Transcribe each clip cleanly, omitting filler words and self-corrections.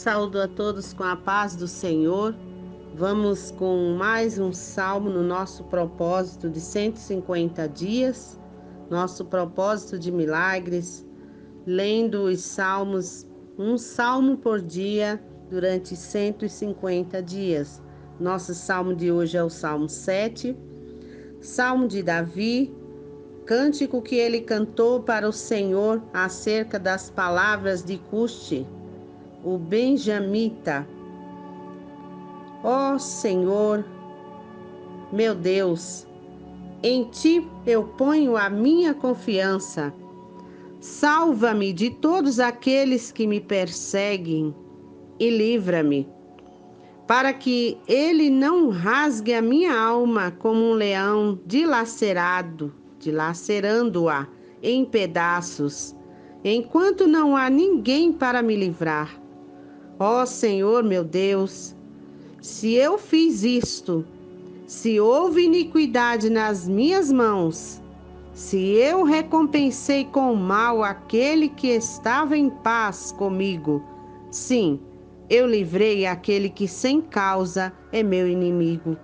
Saúdo a todos com a paz do Senhor. Vamos com mais um salmo no nosso propósito de 150 dias, nosso propósito de milagres, lendo os salmos, um salmo por dia durante 150 dias. Nosso salmo de hoje é o Salmo 7, Salmo de Davi, cântico que ele cantou para o Senhor acerca das palavras de Custe, o benjamita. Ó Senhor, meu Deus, em ti eu ponho a minha confiança. Salva-me de todos aqueles que me perseguem e livra-me, para que ele não rasgue a minha alma como um leão dilacerando-a em pedaços, enquanto não há ninguém para me livrar. Ó Senhor, meu Deus, se eu fiz isto, se houve iniquidade nas minhas mãos, se eu recompensei com mal aquele que estava em paz comigo, sim, eu livrei aquele que sem causa é meu inimigo.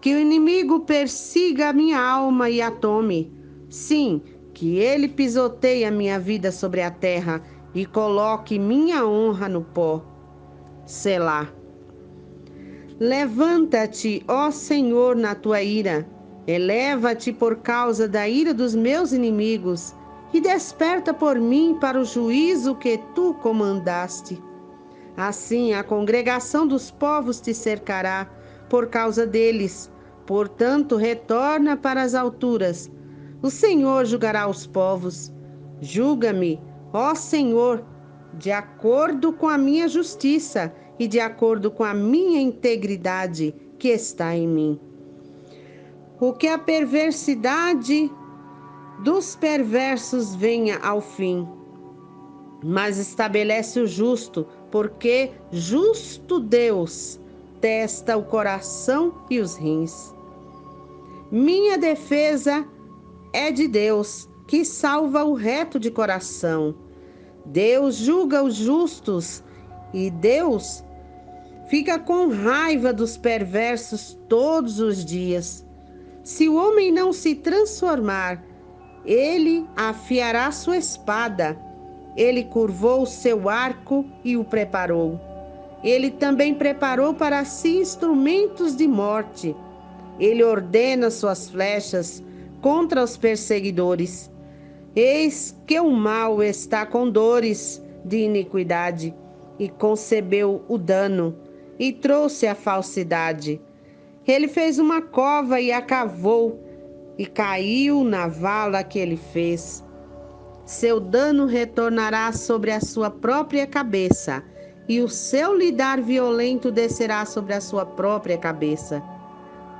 Que o inimigo persiga a minha alma e a tome, sim, que ele pisoteie a minha vida sobre a terra e coloque minha honra no pó. Selá. Levanta-te, ó Senhor, na tua ira. Eleva-te por causa da ira dos meus inimigos e desperta por mim para o juízo que tu comandaste. Assim a congregação dos povos te cercará por causa deles. Portanto, retorna para as alturas. O Senhor julgará os povos. Julga-me, ó Senhor, de acordo com a minha justiça e de acordo com a minha integridade que está em mim. O que a perversidade dos perversos venha ao fim, mas estabelece o justo, porque justo Deus testa o coração e os rins. Minha defesa é de Deus, que salva o reto de coração. Deus julga os justos e Deus fica com raiva dos perversos todos os dias. Se o homem não se transformar, ele afiará sua espada. Ele curvou o seu arco e o preparou. Ele também preparou para si instrumentos de morte. Ele ordena suas flechas contra os perseguidores. Eis que o mal está com dores de iniquidade, e concebeu o dano, e trouxe a falsidade. Ele fez uma cova e a cavou, e caiu na vala que ele fez. Seu dano retornará sobre a sua própria cabeça, e o seu lidar violento descerá sobre a sua própria cabeça.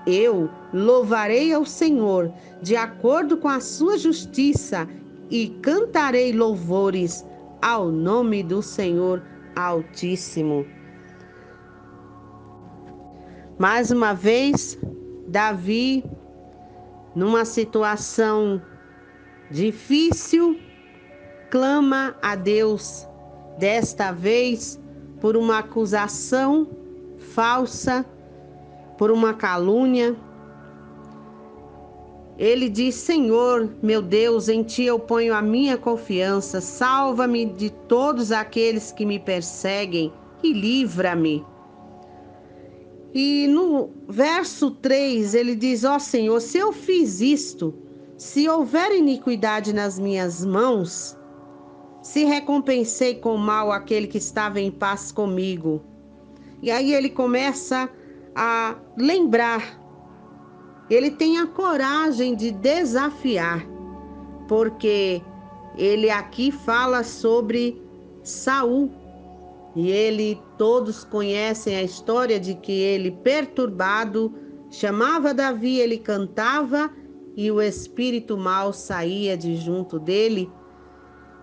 Eu louvarei ao Senhor de acordo com a sua justiça e cantarei louvores ao nome do Senhor Altíssimo. Mais uma vez, Davi, numa situação difícil, clama a Deus, desta vez por uma acusação falsa, por uma calúnia. Ele diz: Senhor, meu Deus, em ti eu ponho a minha confiança, salva-me de todos aqueles que me perseguem e livra-me. E no verso 3 ele diz: ó Senhor, se eu fiz isto, se houver iniquidade nas minhas mãos, se recompensei com mal aquele que estava em paz comigo. E aí ele começa a lembrar. Ele tem a coragem de desafiar, porque ele aqui fala sobre Saul. E todos conhecem a história de que ele, perturbado, chamava Davi, ele cantava e o espírito mau saía de junto dele.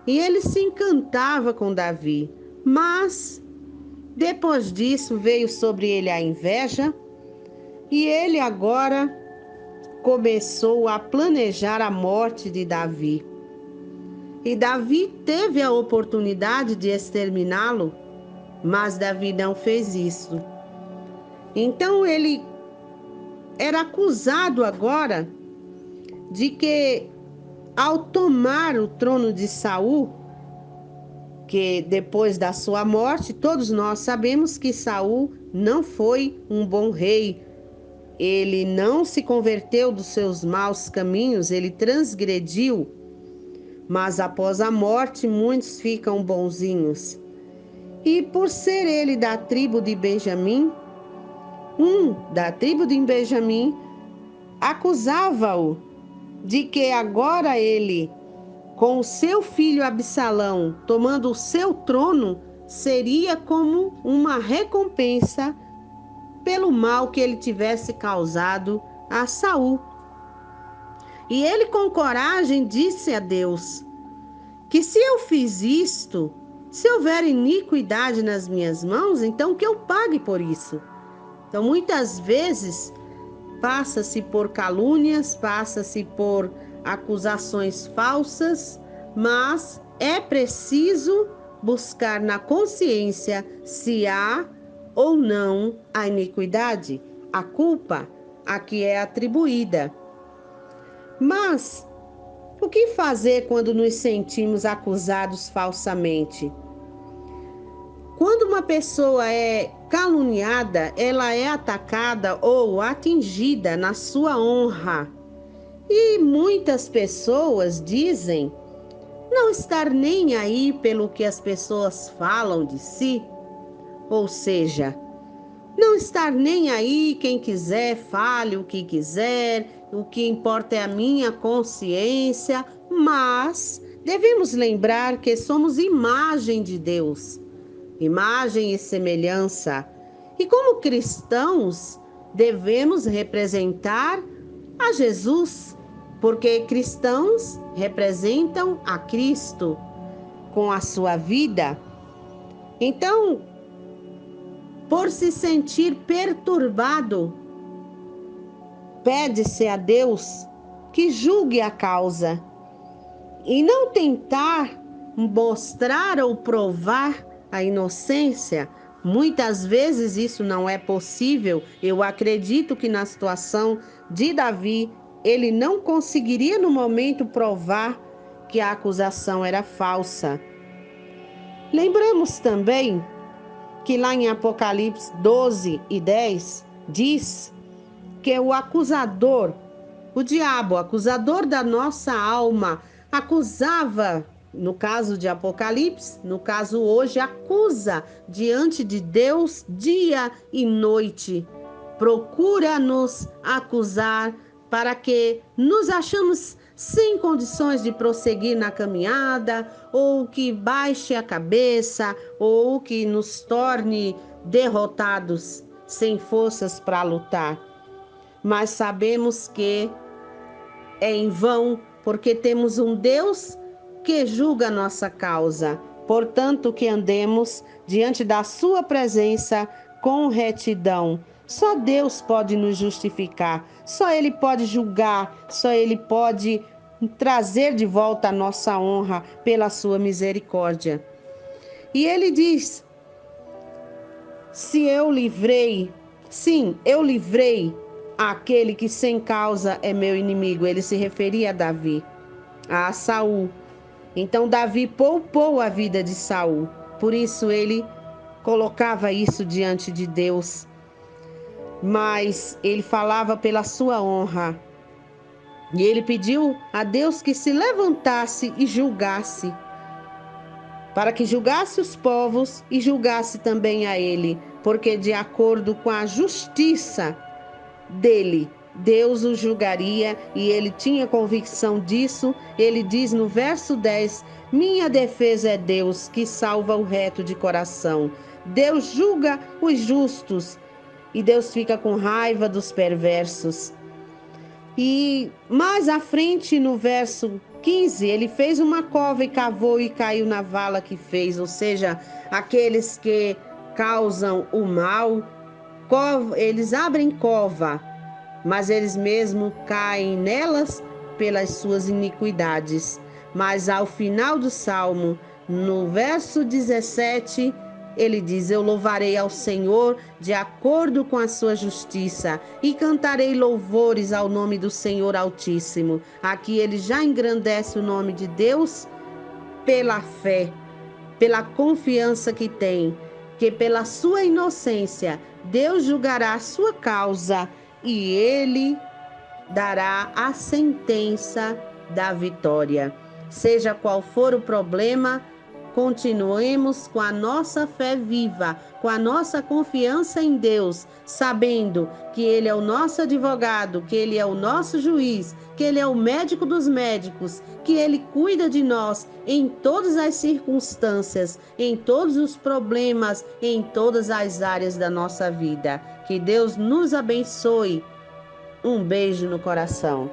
E ele se encantava com Davi, mas depois disso veio sobre ele a inveja e ele agora começou a planejar a morte de Davi. E Davi teve a oportunidade de exterminá-lo, Mas Davi não fez isso. Então ele era acusado agora de que, ao tomar o trono de Saul, que depois da sua morte, todos nós sabemos que Saul não foi um bom rei. Ele não se converteu dos seus maus caminhos, ele transgrediu. Mas após a morte, muitos ficam bonzinhos. E por ser ele da tribo de Benjamim, da tribo de Benjamim, acusava-o de que agora ele, com o seu filho Absalão tomando o seu trono, seria como uma recompensa pelo mal que ele tivesse causado a Saul. E ele, com coragem, disse a Deus que se eu fiz isto, se houver iniquidade nas minhas mãos, então que eu pague por isso. Então, muitas vezes, passa-se por calúnias, passa-se por acusações falsas, mas é preciso buscar na consciência se há ou não a iniquidade, a culpa a que é atribuída. Mas o que fazer quando nos sentimos acusados falsamente? Quando uma pessoa é caluniada, ela é atacada ou atingida na sua honra. E muitas pessoas dizem não estar nem aí pelo que as pessoas falam de si. Ou seja, não estar nem aí, quem quiser fale o que quiser, o que importa é a minha consciência, mas devemos lembrar que somos imagem de Deus, imagem e semelhança, e como cristãos devemos representar a Jesus, porque cristãos representam a Cristo com a sua vida. Então, por se sentir perturbado, pede-se a Deus que julgue a causa e não tentar mostrar ou provar a inocência. Muitas vezes isso não é possível. Eu acredito que na situação de Davi, ele não conseguiria no momento provar que a acusação era falsa. Lembramos também que lá em Apocalipse 12:10 diz que o acusador, o diabo, o acusador da nossa alma, acusava, no caso de Apocalipse, no caso hoje, acusa diante de Deus dia e noite. Procura nos acusar para que nos achamos sem condições de prosseguir na caminhada, ou que baixe a cabeça, ou que nos torne derrotados, sem forças para lutar. Mas sabemos que é em vão, porque temos um Deus que julga a nossa causa. Portanto, que andemos diante da sua presença com retidão. Só Deus pode nos justificar, só Ele pode julgar, só Ele pode trazer de volta a nossa honra pela sua misericórdia. E Ele diz: se eu livrei, sim, eu livrei aquele que sem causa é meu inimigo. Ele se referia a Davi, a Saul. Então Davi poupou a vida de Saul, por isso ele colocava isso diante de Deus. Mas ele falava pela sua honra. E ele pediu a Deus que se levantasse e julgasse, para que julgasse os povos e julgasse também a ele, porque de acordo com a justiça dele, Deus o julgaria, e ele tinha convicção disso. Ele diz no verso 10: minha defesa é Deus, que salva o reto de coração. Deus julga os justos, e Deus fica com raiva dos perversos. E mais à frente, no verso 15, ele fez uma cova e cavou e caiu na vala que fez. Ou seja, aqueles que causam o mal, eles abrem cova, mas eles mesmos caem nelas pelas suas iniquidades. Mas ao final do Salmo, no verso 17, Ele diz: eu louvarei ao Senhor de acordo com a sua justiça e cantarei louvores ao nome do Senhor Altíssimo. Aqui ele já engrandece o nome de Deus pela fé, pela confiança que pela sua inocência Deus julgará a sua causa e ele dará a sentença da vitória. Seja qual for o problema, continuemos com a nossa fé viva, com a nossa confiança em Deus, sabendo que Ele é o nosso advogado, que Ele é o nosso juiz, que Ele é o médico dos médicos, que Ele cuida de nós em todas as circunstâncias, em todos os problemas, em todas as áreas da nossa vida. Que Deus nos abençoe. Um beijo no coração.